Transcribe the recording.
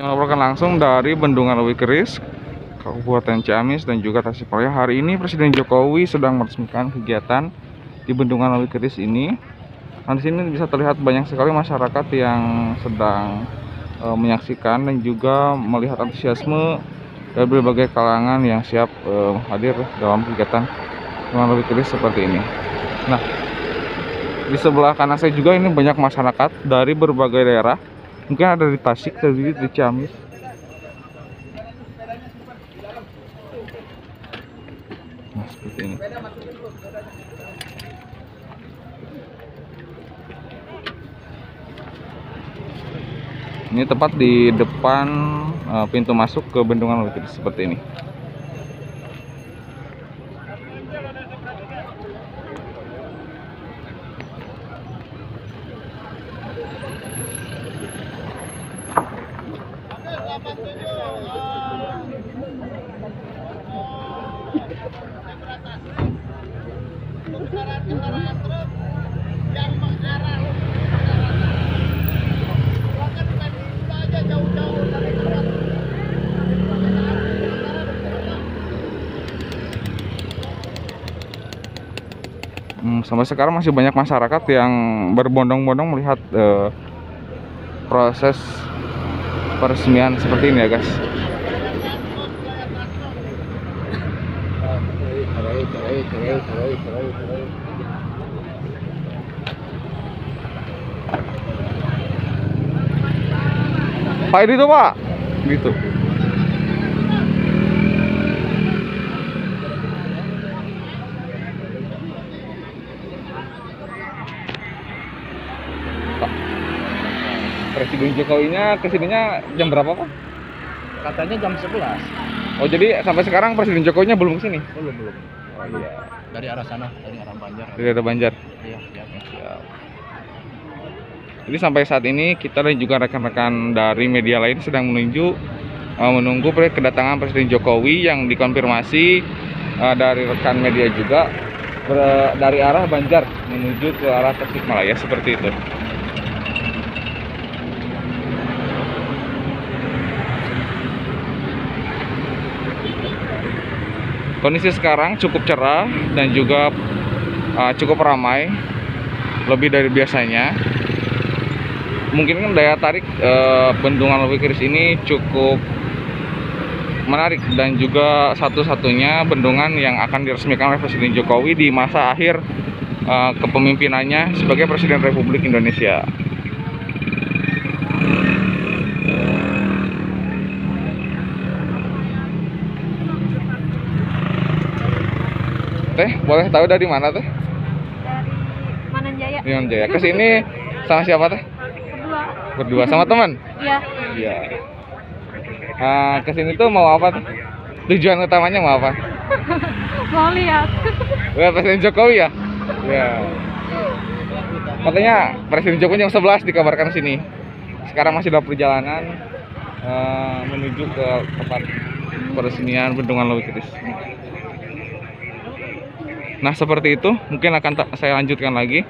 Melaporkan langsung dari Bendungan Leuwi Keris, Kabupaten Ciamis dan juga Tasikmalaya. Hari ini Presiden Jokowi sedang meresmikan kegiatan di Bendungan Leuwi Keris ini. Nah, di sini bisa terlihat banyak sekali masyarakat yang sedang menyaksikan dan juga melihat antusiasme dari berbagai kalangan yang siap hadir dalam kegiatan Bendungan Leuwi Keris seperti ini. Nah, di sebelah kanan saya juga ini banyak masyarakat dari berbagai daerah. Mungkin ada di Tasik, di Ciamis. Nah, seperti ini. Ini tepat di depan pintu masuk ke Bendungan Leuwi Keris seperti ini. Sampai sekarang masih banyak masyarakat yang berbondong-bondong melihat proses peresmian seperti ini ya guys. Pak ini tuh Pak, gitu. Presiden Jokowinya kesininya jam berapa Pak? Katanya jam 11. Oh jadi sampai sekarang Presiden Jokowinya belum kesini? Belum. Oh iya. Dari arah sana, dari arah Banjar. Dari ada Banjar. Iya. Jadi sampai saat ini kita dan juga rekan-rekan dari media lain sedang menunggu kedatangan Presiden Jokowi yang dikonfirmasi dari rekan media juga dari arah Banjar menuju ke arah Tasikmalaya seperti itu. Kondisi sekarang cukup cerah dan juga cukup ramai, lebih dari biasanya. Mungkin kan daya tarik Bendungan Leuwi Keris ini cukup menarik dan juga satu-satunya bendungan yang akan diresmikan oleh Presiden Jokowi di masa akhir kepemimpinannya sebagai Presiden Republik Indonesia. Teh, boleh tahu dari mana teh? Dari Mananjaya. Mananjaya. Kesini sama siapa teh? Berdua sama teman? Iya. Iya. Kesini tuh mau apa tuh? Tujuan utamanya mau apa? Mau lihat. Lihat Presiden Jokowi ya? Iya. Katanya Presiden Jokowi jam 11 dikabarkan sini. Sekarang masih dalam perjalanan menuju ke tempat peresmian Bendungan Leuwi Keris. Nah seperti itu, mungkin akan saya lanjutkan lagi.